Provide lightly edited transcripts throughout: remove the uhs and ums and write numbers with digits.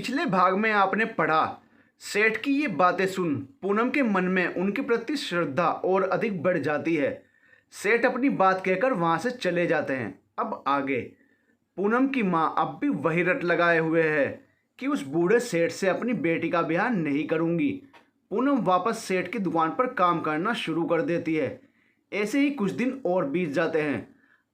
पिछले भाग में आपने पढ़ा। सेठ की ये बातें सुन पूनम के मन में उनके प्रति श्रद्धा और अधिक बढ़ जाती है। सेठ अपनी बात कहकर वहां से चले जाते हैं। अब आगे पूनम की माँ अब भी वही रट लगाए हुए है कि उस बूढ़े सेठ से अपनी बेटी का ब्याह नहीं करूंगी। पूनम वापस सेठ की दुकान पर काम करना शुरू कर देती है। ऐसे ही कुछ दिन और बीत जाते हैं।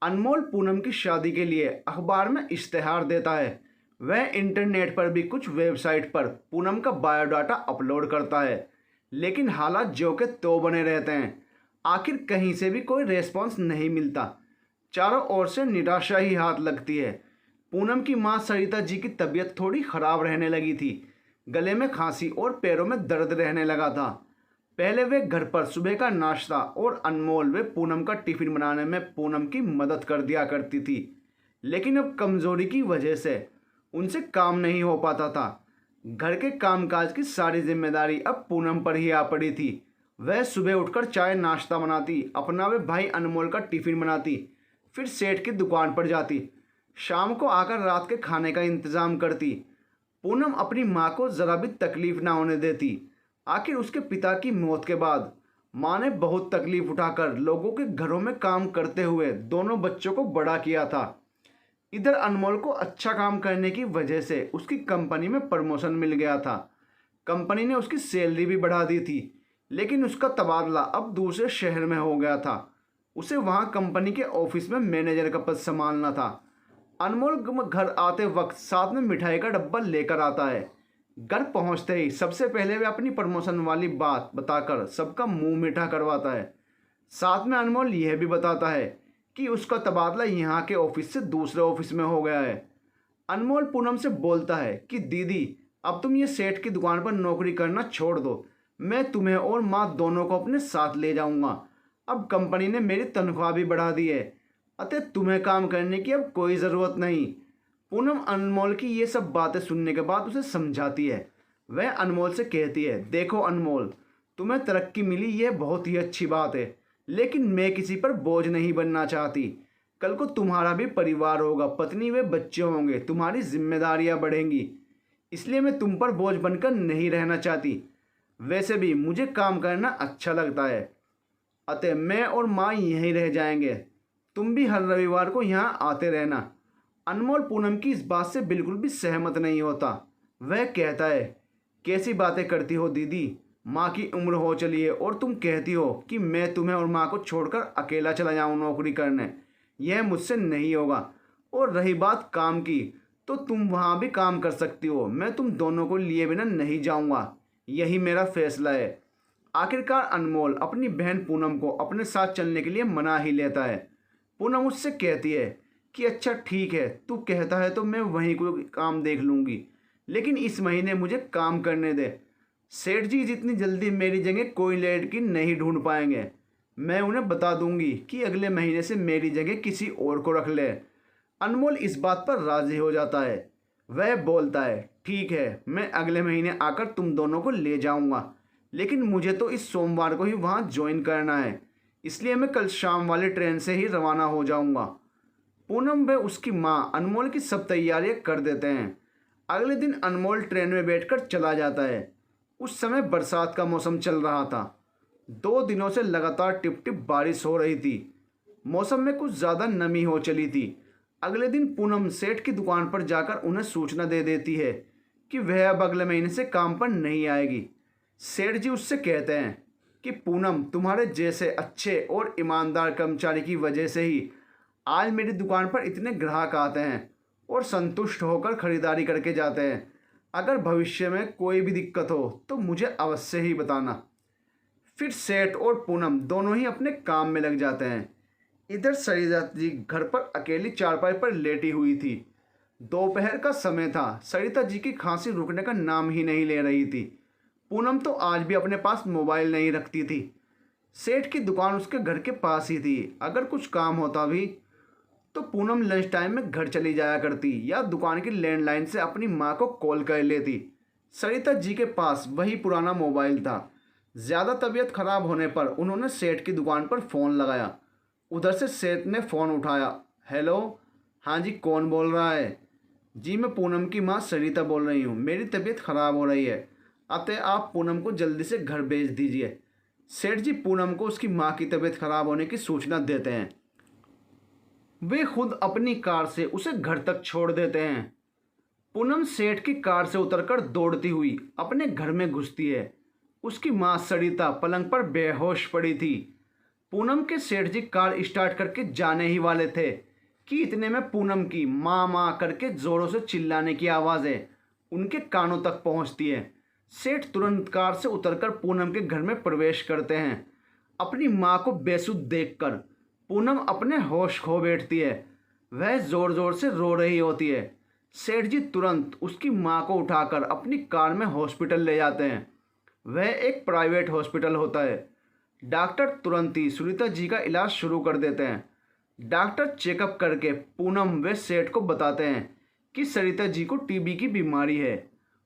अनमोल पूनम की शादी के लिए अखबार में इश्तेहार देता है। वह इंटरनेट पर भी कुछ वेबसाइट पर पूनम का बायोडाटा अपलोड करता है, लेकिन हालात जो के तो बने रहते हैं। आखिर कहीं से भी कोई रेस्पॉन्स नहीं मिलता। चारों ओर से निराशा ही हाथ लगती है। पूनम की मां सरिता जी की तबीयत थोड़ी खराब रहने लगी थी। गले में खांसी और पैरों में दर्द रहने लगा था। पहले वे घर पर सुबह का नाश्ता और अनमोल वे पूनम का टिफिन बनाने में पूनम की मदद कर दिया करती थी, लेकिन अब कमजोरी की वजह से उनसे काम नहीं हो पाता था। घर के कामकाज की सारी जिम्मेदारी अब पूनम पर ही आ पड़ी थी। वह सुबह उठकर चाय नाश्ता बनाती, अपना वे भाई अनमोल का टिफिन बनाती, फिर सेठ की दुकान पर जाती, शाम को आकर रात के खाने का इंतजाम करती। पूनम अपनी माँ को ज़रा भी तकलीफ ना होने देती। आखिर उसके पिता की मौत के बाद माँ ने बहुत तकलीफ उठाकर लोगों के घरों में काम करते हुए दोनों बच्चों को बड़ा किया था। इधर अनमोल को अच्छा काम करने की वजह से उसकी कंपनी में प्रमोशन मिल गया था। कंपनी ने उसकी सैलरी भी बढ़ा दी थी, लेकिन उसका तबादला अब दूसरे शहर में हो गया था। उसे वहां कंपनी के ऑफिस में मैनेजर का पद संभालना था। अनमोल घर आते वक्त साथ में मिठाई का डब्बा लेकर आता है। घर पहुंचते ही सबसे पहले वह अपनी प्रमोशन वाली बात बताकर सबका मुंह मीठा करवाता है। साथ में अनमोल यह भी बताता है कि उसका तबादला यहाँ के ऑफिस से दूसरे ऑफिस में हो गया है। अनमोल पूनम से बोलता है कि दीदी, अब तुम ये सेठ की दुकान पर नौकरी करना छोड़ दो। मैं तुम्हें और माँ दोनों को अपने साथ ले जाऊंगा। अब कंपनी ने मेरी तनख्वाह भी बढ़ा दी है, अतः तुम्हें काम करने की अब कोई ज़रूरत नहीं। पूनम अनमोल की ये सब बातें सुनने के बाद उसे समझाती है। वह अनमोल से कहती है, देखो अनमोल, तुम्हें तरक्की मिली यह बहुत ही अच्छी बात है, लेकिन मैं किसी पर बोझ नहीं बनना चाहती। कल को तुम्हारा भी परिवार होगा, पत्नी व बच्चे होंगे, तुम्हारी जिम्मेदारियां बढ़ेंगी। इसलिए मैं तुम पर बोझ बनकर नहीं रहना चाहती। वैसे भी मुझे काम करना अच्छा लगता है, अतः मैं और माँ यहीं रह जाएंगे। तुम भी हर रविवार को यहाँ आते रहना। अनमोल पूनम की इस बात से बिल्कुल भी सहमत नहीं होता। वह कहता है, कैसी बातें करती हो दीदी, माँ की उम्र हो चली है और तुम कहती हो कि मैं तुम्हें और माँ को छोड़कर अकेला चला जाऊँ नौकरी करने। यह मुझसे नहीं होगा। और रही बात काम की, तो तुम वहाँ भी काम कर सकती हो, मैं तुम दोनों को लिए बिना नहीं जाऊँगा। यही मेरा फैसला है। आखिरकार अनमोल अपनी बहन पूनम को अपने साथ चलने के लिए मना ही लेता है। पूनम उससे कहती है कि अच्छा ठीक है, तू कहता है तो मैं वहीं कोई काम देख लूँगी, लेकिन इस महीने मुझे काम करने दे। सेठ जी जितनी जल्दी मेरी जगह कोई लड़की नहीं ढूंढ पाएंगे। मैं उन्हें बता दूंगी कि अगले महीने से मेरी जगह किसी और को रख ले। अनमोल इस बात पर राजी हो जाता है। वह बोलता है, ठीक है, मैं अगले महीने आकर तुम दोनों को ले जाऊंगा, लेकिन मुझे तो इस सोमवार को ही वहाँ ज्वाइन करना है, इसलिए मैं कल शाम वाली ट्रेन से ही रवाना हो जाऊंगा। पूनम व उसकी माँ अनमोल की सब तैयारियां कर देते हैं। अगले दिन अनमोल ट्रेन में बैठकर चला जाता है। उस समय बरसात का मौसम चल रहा था। 2 दिनों से लगातार टिप टिप बारिश हो रही थी। मौसम में कुछ ज़्यादा नमी हो चली थी। अगले दिन पूनम सेठ की दुकान पर जाकर उन्हें सूचना दे देती है कि वह अब अगले महीने से काम पर नहीं आएगी। सेठ जी उससे कहते हैं कि पूनम, तुम्हारे जैसे अच्छे और ईमानदार कर्मचारी की वजह से ही आज मेरी दुकान पर इतने ग्राहक आते हैं और संतुष्ट होकर खरीदारी करके जाते हैं। अगर भविष्य में कोई भी दिक्कत हो तो मुझे अवश्य ही बताना। फिर सेठ और पूनम दोनों ही अपने काम में लग जाते हैं। इधर सरिता जी घर पर अकेली चारपाई पर लेटी हुई थी। दोपहर का समय था। सरिता जी की खांसी रुकने का नाम ही नहीं ले रही थी। पूनम तो आज भी अपने पास मोबाइल नहीं रखती थी। सेठ की दुकान उसके घर के पास ही थी। अगर कुछ काम होता भी तो पूनम लंच टाइम में घर चली जाया करती या दुकान की लैंडलाइन से अपनी माँ को कॉल कर लेती। सरिता जी के पास वही पुराना मोबाइल था। ज़्यादा तबीयत खराब होने पर उन्होंने सेठ की दुकान पर फ़ोन लगाया। उधर से सेठ ने फ़ोन उठाया। हेलो, हाँ जी, कौन बोल रहा है? जी, मैं पूनम की माँ सरिता बोल रही हूँ। मेरी तबीयत खराब हो रही है, अतः आप पूनम को जल्दी से घर भेज दीजिए। सेठ जी पूनम को उसकी माँ की तबीयत खराब होने की सूचना देते हैं। वे खुद अपनी कार से उसे घर तक छोड़ देते हैं। पूनम सेठ की कार से उतरकर दौड़ती हुई अपने घर में घुसती है। उसकी माँ सरिता पलंग पर बेहोश पड़ी थी। पूनम के सेठ जी कार स्टार्ट करके जाने ही वाले थे कि इतने में पूनम की माँ माँ करके जोरों से चिल्लाने की आवाज़ें उनके कानों तक पहुंचती है। सेठ तुरंत कार से उतरकर पूनम के घर में प्रवेश करते हैं। अपनी माँ को बेसुध देखकर पूनम अपने होश खो बैठती है। वह ज़ोर ज़ोर से रो रही होती है। सेठ जी तुरंत उसकी माँ को उठाकर अपनी कार में हॉस्पिटल ले जाते हैं। वह एक प्राइवेट हॉस्पिटल होता है। डॉक्टर तुरंत ही सुनीता जी का इलाज शुरू कर देते हैं। डॉक्टर चेकअप करके पूनम व सेठ को बताते हैं कि सरिता जी को टीबी की बीमारी है।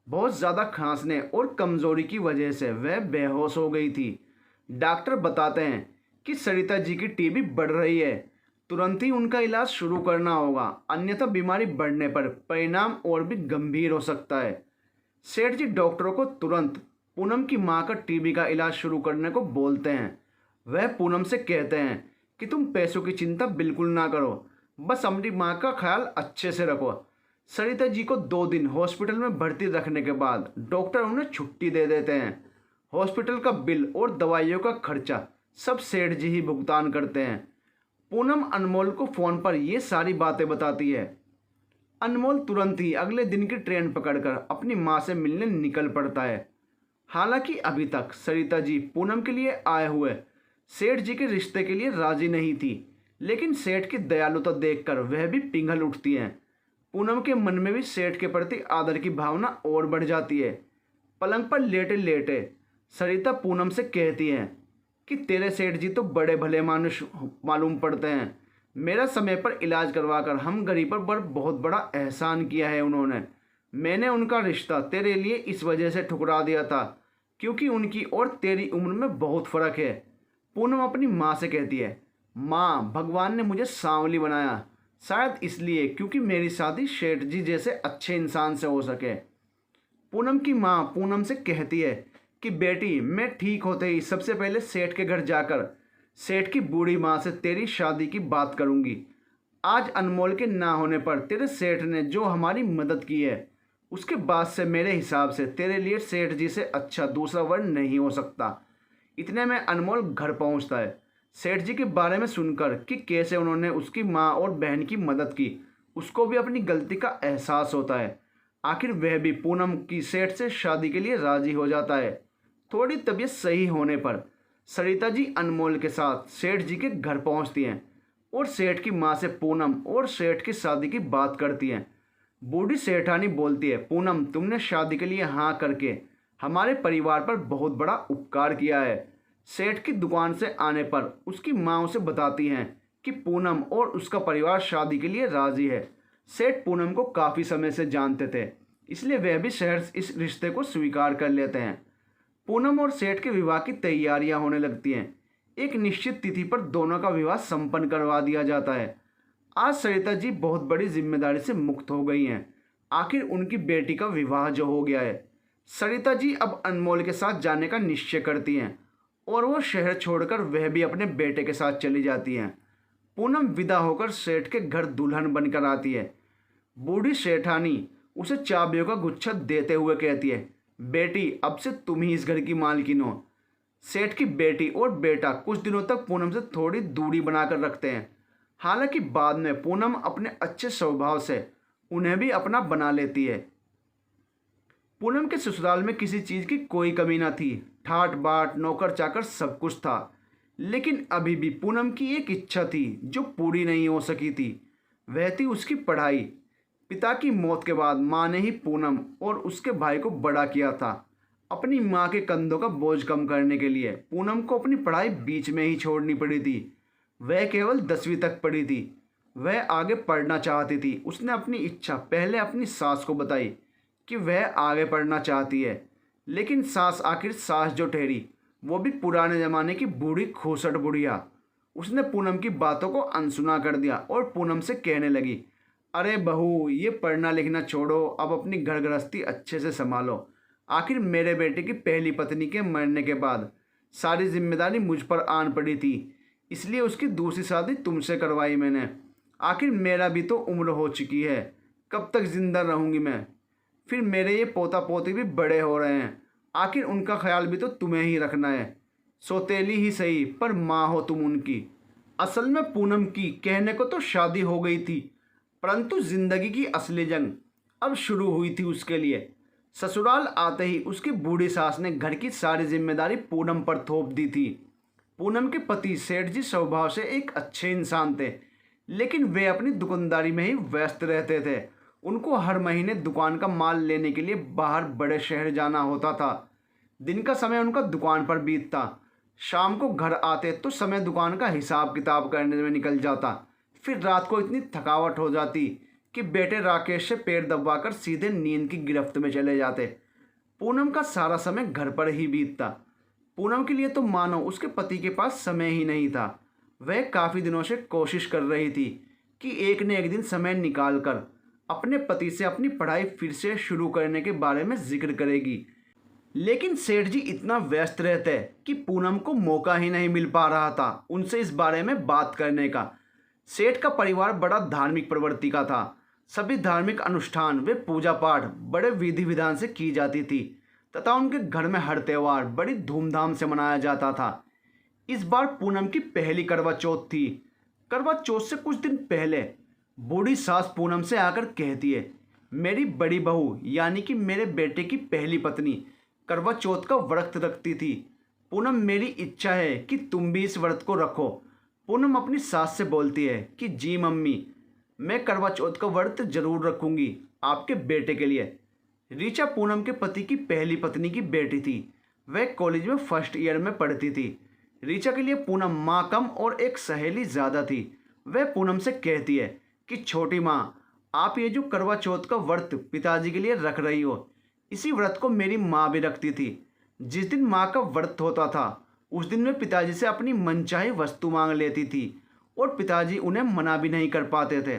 बहुत ज़्यादा खांसने और कमज़ोरी की वजह से वह बेहोश हो गई थी। डॉक्टर बताते हैं कि सरिता जी की टीबी बढ़ रही है, तुरंत ही उनका इलाज शुरू करना होगा, अन्यथा बीमारी बढ़ने पर परिणाम और भी गंभीर हो सकता है। सेठ जी डॉक्टरों को तुरंत पूनम की मां का टीबी का इलाज शुरू करने को बोलते हैं। वह पूनम से कहते हैं कि तुम पैसों की चिंता बिल्कुल ना करो, बस अपनी मां का ख्याल अच्छे से रखो। सरिता जी को 2 दिन हॉस्पिटल में भर्ती रखने के बाद डॉक्टर उन्हें छुट्टी दे देते हैं। हॉस्पिटल का बिल और दवाइयों का खर्चा सब सेठ जी ही भुगतान करते हैं। पूनम अनमोल को फ़ोन पर ये सारी बातें बताती है। अनमोल तुरंत ही अगले दिन की ट्रेन पकड़कर अपनी माँ से मिलने निकल पड़ता है। हालांकि अभी तक सरिता जी पूनम के लिए आए हुए सेठ जी के रिश्ते के लिए राजी नहीं थी, लेकिन सेठ की दयालुता देखकर वह भी पिघल उठती हैं। पूनम के मन में भी सेठ के प्रति आदर की भावना और बढ़ जाती है। पलंग पर लेटे लेटे सरिता पूनम से कहती हैं कि तेरे सेठ जी तो बड़े भले मानुष मालूम पड़ते हैं। मेरा समय पर इलाज करवाकर हम गरीब पर बहुत बड़ा एहसान किया है उन्होंने। मैंने उनका रिश्ता तेरे लिए इस वजह से ठुकरा दिया था क्योंकि उनकी और तेरी उम्र में बहुत फ़र्क है। पूनम अपनी माँ से कहती है, माँ, भगवान ने मुझे सांवली बनाया, शायद इसलिए क्योंकि मेरी शादी सेठ जी जैसे अच्छे इंसान से हो सके। पूनम की माँ पूनम से कहती है कि बेटी, मैं ठीक होते ही सबसे पहले सेठ के घर जाकर सेठ की बूढ़ी माँ से तेरी शादी की बात करूँगी। आज अनमोल के ना होने पर तेरे सेठ ने जो हमारी मदद की है, उसके बाद से मेरे हिसाब से तेरे लिए सेठ जी से अच्छा दूसरा वर्ण नहीं हो सकता। इतने में अनमोल घर पहुंचता है। सेठ जी के बारे में सुनकर कि कैसे उन्होंने उसकी माँ और बहन की मदद की, उसको भी अपनी गलती का एहसास होता है। आखिर वह भी पूनम की सेठ से शादी के लिए राजी हो जाता है। थोड़ी तबीयत सही होने पर सरिता जी अनमोल के साथ सेठ जी के घर पहुंचती हैं और सेठ की माँ से पूनम और सेठ की शादी की बात करती हैं। बूढ़ी सेठानी बोलती है, पूनम, तुमने शादी के लिए हाँ करके हमारे परिवार पर बहुत बड़ा उपकार किया है। सेठ की दुकान से आने पर उसकी माँ उसे बताती हैं कि पूनम और उसका परिवार शादी के लिए राजी है। सेठ पूनम को काफ़ी समय से जानते थे, इसलिए वह भी शहर इस रिश्ते को स्वीकार कर लेते हैं। पूनम और सेठ के विवाह की तैयारियां होने लगती हैं। एक निश्चित तिथि पर दोनों का विवाह संपन्न करवा दिया जाता है। आज सरिता जी बहुत बड़ी जिम्मेदारी से मुक्त हो गई हैं। आखिर उनकी बेटी का विवाह जो हो गया है। सरिता जी अब अनमोल के साथ जाने का निश्चय करती हैं और वो शहर छोड़कर वह भी अपने बेटे के साथ चली जाती हैं। पूनम विदा होकर सेठ के घर दुल्हन बनकर आती है। बूढ़ी सेठानी उसे चाबियों का गुच्छा देते हुए कहती है, बेटी, अब से तुम ही इस घर की मालकिन हो। सेठ की बेटी और बेटा कुछ दिनों तक पूनम से थोड़ी दूरी बनाकर रखते हैं। हालांकि बाद में पूनम अपने अच्छे स्वभाव से उन्हें भी अपना बना लेती है। पूनम के ससुराल में किसी चीज़ की कोई कमी न थी। ठाट बाट, नौकर चाकर सब कुछ था। लेकिन अभी भी पूनम की एक इच्छा थी जो पूरी नहीं हो सकी थी। वह थी उसकी पढ़ाई। पिता की मौत के बाद माँ ने ही पूनम और उसके भाई को बड़ा किया था। अपनी माँ के कंधों का बोझ कम करने के लिए पूनम को अपनी पढ़ाई बीच में ही छोड़नी पड़ी थी। वह केवल 10वीं तक पढ़ी थी। वह आगे पढ़ना चाहती थी। उसने अपनी इच्छा पहले अपनी सास को बताई कि वह आगे पढ़ना चाहती है, लेकिन सास आखिर सास जो ठहरी, वो भी पुराने ज़माने की बूढ़ी खूसट बुढ़िया। उसने पूनम की बातों को अनसुना कर दिया और पूनम से कहने लगी, अरे बहू, ये पढ़ना लिखना छोड़ो, अब अपनी घर गृहस्थी अच्छे से संभालो। आखिर मेरे बेटे की पहली पत्नी के मरने के बाद सारी जिम्मेदारी मुझ पर आन पड़ी थी, इसलिए उसकी दूसरी शादी तुमसे करवाई मैंने। आखिर मेरा भी तो उम्र हो चुकी है, कब तक जिंदा रहूंगी मैं? फिर मेरे ये पोता पोती भी बड़े हो रहे हैं, आखिर उनका ख्याल भी तो तुम्हें ही रखना है। सौतेली ही सही, पर माँ हो तुम उनकी। असल में पूनम की कहने को तो शादी हो गई थी, परंतु जिंदगी की असली जंग अब शुरू हुई थी उसके लिए। ससुराल आते ही उसकी बूढ़ी सास ने घर की सारी जिम्मेदारी पूनम पर थोप दी थी। पूनम के पति सेठ जी स्वभाव से एक अच्छे इंसान थे, लेकिन वे अपनी दुकानदारी में ही व्यस्त रहते थे। उनको हर महीने दुकान का माल लेने के लिए बाहर बड़े शहर जाना होता था। दिन का समय उनका दुकान पर बीतता, शाम को घर आते तो समय दुकान का हिसाब किताब करने में निकल जाता। फिर रात को इतनी थकावट हो जाती कि बेटे राकेश से पैर दबाकर सीधे नींद की गिरफ्त में चले जाते। पूनम का सारा समय घर पर ही बीतता। पूनम के लिए तो मानो उसके पति के पास समय ही नहीं था। वह काफ़ी दिनों से कोशिश कर रही थी कि एक न एक दिन समय निकाल कर अपने पति से अपनी पढ़ाई फिर से शुरू करने के बारे में जिक्र करेगी, लेकिन सेठ जी इतना व्यस्त रहते कि पूनम को मौका ही नहीं मिल पा रहा था उनसे इस बारे में बात करने का। सेठ का परिवार बड़ा धार्मिक प्रवृत्ति का था। सभी धार्मिक अनुष्ठान व पूजा पाठ बड़े विधि विधान से की जाती थी तथा उनके घर में हर त्यौहार बड़ी धूमधाम से मनाया जाता था। इस बार पूनम की पहली करवा चौथ थी। करवा चौथ से कुछ दिन पहले बूढ़ी सास पूनम से आकर कहती है, मेरी बड़ी बहू यानी कि मेरे बेटे की पहली पत्नी करवा चौथ का व्रत रखती थी। पूनम, मेरी इच्छा है कि तुम भी इस व्रत को रखो। पूनम अपनी सास से बोलती है कि जी मम्मी, मैं करवा चौथ का व्रत जरूर रखूंगी आपके बेटे के लिए। ऋचा पूनम के पति की पहली पत्नी की बेटी थी। वह कॉलेज में फर्स्ट ईयर में पढ़ती थी। ऋचा के लिए पूनम माँ कम और एक सहेली ज़्यादा थी। वह पूनम से कहती है कि छोटी माँ, आप ये जो करवा चौथ का व्रत पिताजी के लिए रख रही हो, इसी व्रत को मेरी माँ भी रखती थी। जिस दिन माँ का व्रत होता था उस दिन मैं पिताजी से अपनी मनचाही वस्तु मांग लेती थी और पिताजी उन्हें मना भी नहीं कर पाते थे।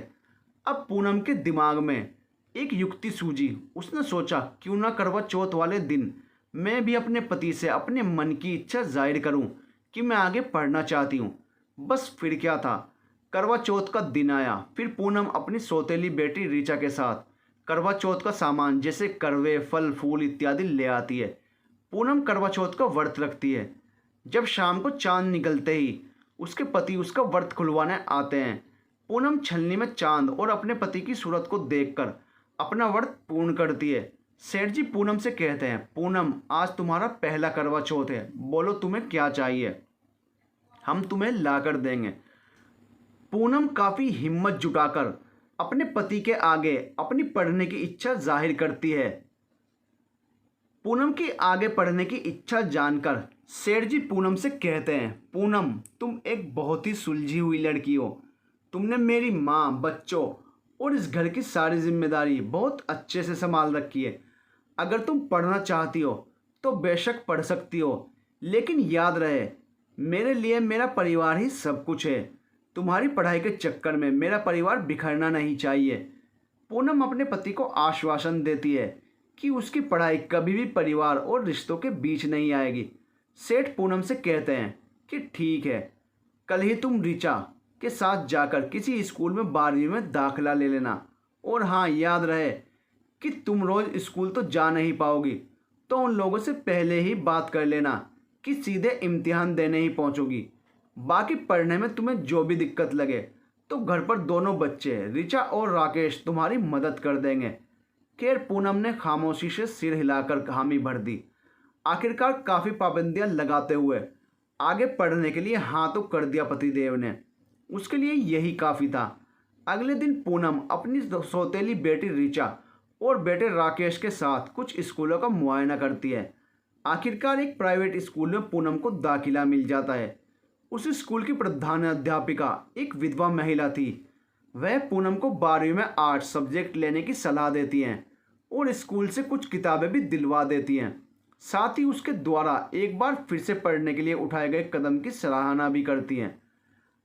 अब पूनम के दिमाग में एक युक्ति सूझी। उसने सोचा, क्यों ना करवा चौथ वाले दिन मैं भी अपने पति से अपने मन की इच्छा जाहिर करूं कि मैं आगे पढ़ना चाहती हूं। बस फिर क्या था, करवा चौथ का दिन आया। फिर पूनम अपनी सौतेली बेटी ऋचा के साथ करवा चौथ का सामान जैसे करवे, फल फूल इत्यादि ले आती है। पूनम करवा चौथ का व्रत रखती है। जब शाम को चांद निकलते ही उसके पति उसका व्रत खुलवाने आते हैं। पूनम छलनी में चांद और अपने पति की सूरत को देखकर अपना व्रत पूर्ण करती है। सेठ जी पूनम से कहते हैं, पूनम, आज तुम्हारा पहला करवा चौथ है, बोलो तुम्हें क्या चाहिए, हम तुम्हें ला कर देंगे। पूनम काफ़ी हिम्मत जुटाकर अपने पति के आगे अपनी पढ़ने की इच्छा जाहिर करती है। पूनम की आगे पढ़ने की इच्छा जानकर सेठ जी पूनम से कहते हैं, पूनम, तुम एक बहुत ही सुलझी हुई लड़की हो। तुमने मेरी माँ, बच्चों और इस घर की सारी जिम्मेदारी बहुत अच्छे से संभाल रखी है। अगर तुम पढ़ना चाहती हो तो बेशक पढ़ सकती हो, लेकिन याद रहे, मेरे लिए मेरा परिवार ही सब कुछ है। तुम्हारी पढ़ाई के चक्कर में मेरा परिवार बिखरना नहीं चाहिए। पूनम अपने पति को आश्वासन देती है कि उसकी पढ़ाई कभी भी परिवार और रिश्तों के बीच नहीं आएगी। सेठ पूनम से कहते हैं कि ठीक है, कल ही तुम ऋचा के साथ जाकर किसी स्कूल में 12वीं में दाखिला ले लेना। और हाँ, याद रहे कि तुम रोज़ स्कूल तो जा नहीं पाओगी, तो उन लोगों से पहले ही बात कर लेना कि सीधे इम्तिहान देने ही पहुंचोगी। बाकी पढ़ने में तुम्हें जो भी दिक्कत लगे तो घर पर दोनों बच्चे ऋचा और राकेश तुम्हारी मदद कर देंगे। खैर, पूनम ने खामोशी से सिर हिलाकर हामी भर दी। आखिरकार काफ़ी पाबंदियां लगाते हुए आगे पढ़ने के लिए हाँ तो कर दिया पतिदेव ने। उसके लिए यही काफ़ी था। अगले दिन पूनम अपनी सौतेली बेटी ऋचा और बेटे राकेश के साथ कुछ स्कूलों का मुआयना करती है। आखिरकार एक प्राइवेट स्कूल में पूनम को दाखिला मिल जाता है। उस स्कूल की प्रधान अध्यापिका एक विधवा महिला थी। वह पूनम को 12वीं में आर्ट्स सब्जेक्ट लेने की सलाह देती हैं और स्कूल से कुछ किताबें भी दिलवा देती हैं। साथ ही उसके द्वारा एक बार फिर से पढ़ने के लिए उठाए गए कदम की सराहना भी करती हैं।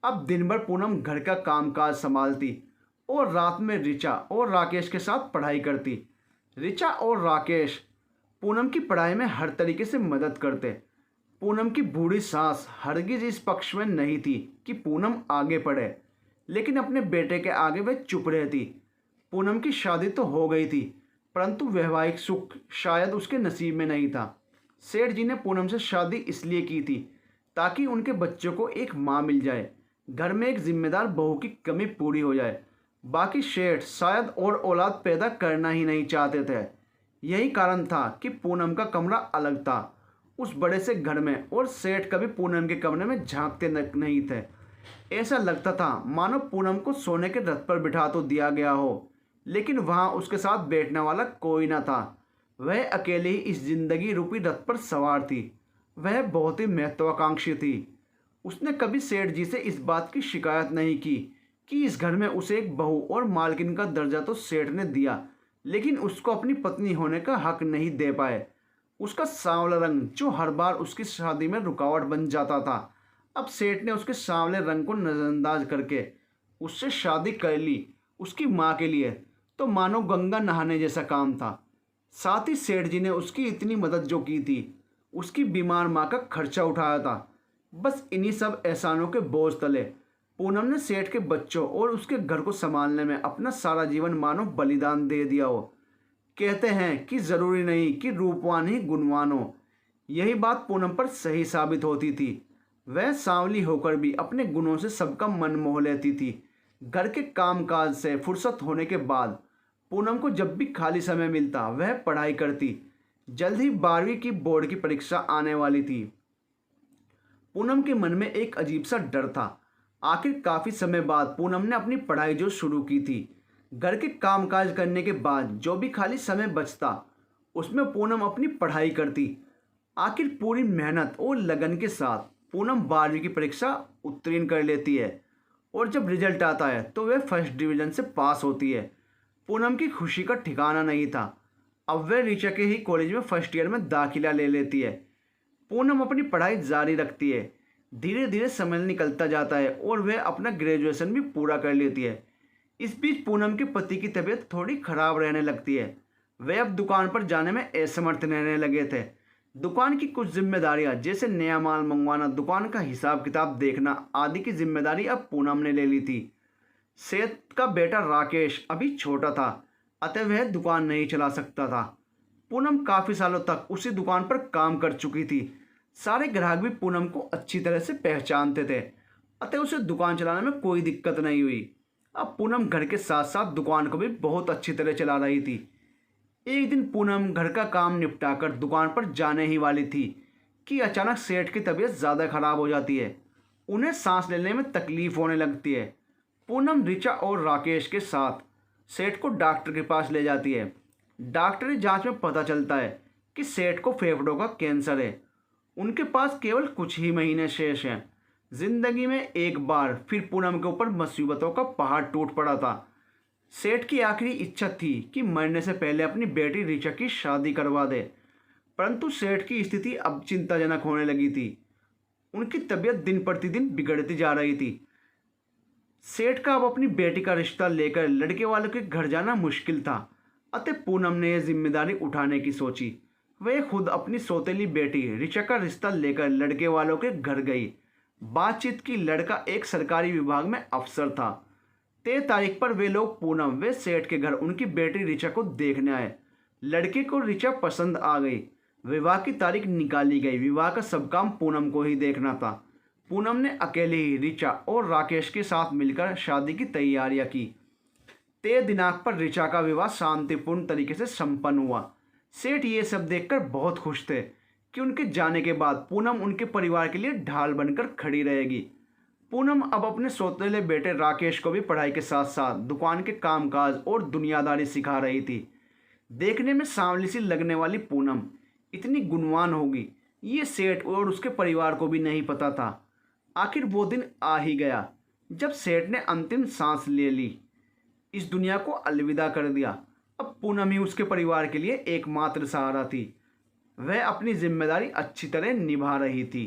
अब दिन भर पूनम घर का कामकाज संभालती और रात में ऋचा और राकेश के साथ पढ़ाई करती। ऋचा और राकेश पूनम की पढ़ाई में हर तरीके से मदद करते। पूनम की बूढ़ी सास हरगिज इस पक्ष में नहीं थी कि पूनम आगे पढ़े, लेकिन अपने बेटे के आगे वह चुप रहती। पूनम की शादी तो हो गई थी, परंतु वैवाहिक सुख शायद उसके नसीब में नहीं था। सेठ जी ने पूनम से शादी इसलिए की थी ताकि उनके बच्चों को एक माँ मिल जाए, घर में एक जिम्मेदार बहू की कमी पूरी हो जाए। बाकी सेठ शायद और औलाद पैदा करना ही नहीं चाहते थे। यही कारण था कि पूनम का कमरा अलग था उस बड़े से घर में, और सेठ कभी पूनम के कमरे में झांकते नहीं थे। ऐसा लगता था मानो पूनम को सोने के रथ पर बिठा तो दिया गया हो, लेकिन वहाँ उसके साथ बैठने वाला कोई ना था। वह अकेली ही इस जिंदगी रूपी रथ पर सवार थी। वह बहुत ही महत्वाकांक्षी थी। उसने कभी सेठ जी से इस बात की शिकायत नहीं की कि इस घर में उसे एक बहू और मालकिन का दर्जा तो सेठ ने दिया, लेकिन उसको अपनी पत्नी होने का हक नहीं दे पाए। उसका सांवला रंग जो हर बार उसकी शादी में रुकावट बन जाता था, अब सेठ ने उसके सांवले रंग को नज़रअंदाज करके उससे शादी कर ली। उसकी माँ के लिए तो मानो गंगा नहाने जैसा काम था। साथ ही सेठ जी ने उसकी इतनी मदद जो की थी, उसकी बीमार माँ का खर्चा उठाया था। बस इन्हीं सब एहसानों के बोझ तले पूनम ने सेठ के बच्चों और उसके घर को संभालने में अपना सारा जीवन मानो बलिदान दे दिया हो। कहते हैं कि ज़रूरी नहीं कि रूपवान ही गुणवान हो। यही बात पूनम पर सही साबित होती थी। वह सांवली होकर भी अपने गुणों से सबका मन मोह लेती थी। घर के कामकाज से फुर्सत होने के बाद पूनम को जब भी खाली समय मिलता वह पढ़ाई करती। जल्द ही 12वीं की बोर्ड की परीक्षा आने वाली थी। पूनम के मन में एक अजीब सा डर था। आखिर काफ़ी समय बाद पूनम ने अपनी पढ़ाई जो शुरू की थी, घर के कामकाज करने के बाद जो भी खाली समय बचता उसमें पूनम अपनी पढ़ाई करती। आखिर पूरी मेहनत और लगन के साथ पूनम 12वीं की परीक्षा उत्तीर्ण कर लेती है, और जब रिजल्ट आता है तो वह फर्स्ट डिवीज़न से पास होती है। पूनम की खुशी का ठिकाना नहीं था। अब वह ऋचा के ही कॉलेज में फर्स्ट ईयर में दाखिला ले लेती है। पूनम अपनी पढ़ाई जारी रखती है। धीरे धीरे समय निकलता जाता है और वह अपना ग्रेजुएशन भी पूरा कर लेती है। इस बीच पूनम के पति की तबीयत थोड़ी खराब रहने लगती है। वे अब दुकान पर जाने में असमर्थ रहने लगे थे। दुकान की कुछ जिम्मेदारियां जैसे नया माल मंगवाना, दुकान का हिसाब किताब देखना आदि की जिम्मेदारी अब पूनम ने ले ली थी। सेठ का बेटा राकेश अभी छोटा था, अतः वह दुकान नहीं चला सकता था। पूनम काफ़ी सालों तक उसी दुकान पर काम कर चुकी थी। सारे ग्राहक भी पूनम को अच्छी तरह से पहचानते थे, अतः उसे दुकान चलाने में कोई दिक्कत नहीं हुई। अब पूनम घर के साथ साथ दुकान को भी बहुत अच्छी तरह चला रही थी। एक दिन पूनम घर का काम निपटाकर दुकान पर जाने ही वाली थी कि अचानक सेठ की तबीयत ज़्यादा खराब हो जाती है। उन्हें सांस लेने में तकलीफ होने लगती है। पूनम ऋचा और राकेश के साथ सेठ को डॉक्टर के पास ले जाती है। डॉक्टरी जांच में पता चलता है कि सेठ को फेफड़ों का कैंसर है। उनके पास केवल कुछ ही महीने शेष हैं। जिंदगी में एक बार फिर पूनम के ऊपर मुसीबतों का पहाड़ टूट पड़ा था। सेठ की आखिरी इच्छा थी कि मरने से पहले अपनी बेटी ऋचा की शादी करवा दे, परंतु सेठ की स्थिति अब चिंताजनक होने लगी थी। उनकी तबीयत दिन प्रतिदिन बिगड़ती जा रही थी। सेठ का अब अपनी बेटी का रिश्ता लेकर लड़के वालों के घर जाना मुश्किल था, अतः पूनम ने यह जिम्मेदारी उठाने की सोची। वह खुद अपनी सौतेली बेटी ऋचा का रिश्ता लेकर लड़के वालों के घर गई। बातचीत की लड़का एक सरकारी विभाग में अफसर था। तय तारीख पर वे लोग पूनम व सेठ के घर उनकी बेटी ऋचा को देखने आए। लड़के को ऋचा पसंद आ गई। विवाह की तारीख निकाली गई। विवाह का सब काम पूनम को ही देखना था। पूनम ने अकेले ही ऋचा और राकेश के साथ मिलकर शादी की तैयारियां की। तय दिनांक पर ऋचा का विवाह शांतिपूर्ण तरीके से संपन्न हुआ। सेठ ये सब देखकर बहुत खुश थे कि उनके जाने के बाद पूनम उनके परिवार के लिए ढाल बनकर खड़ी रहेगी। पूनम अब अपने सौतेले बेटे राकेश को भी पढ़ाई के साथ साथ दुकान के कामकाज और दुनियादारी सिखा रही थी। देखने में सांवली सी लगने वाली पूनम इतनी गुणवान होगी, ये सेठ और उसके परिवार को भी नहीं पता था। आखिर वो दिन आ ही गया जब सेठ ने अंतिम सांस ले ली, इस दुनिया को अलविदा कर दिया। अब पूनम ही उसके परिवार के लिए एकमात्र सहारा थी। वह अपनी जिम्मेदारी अच्छी तरह निभा रही थी।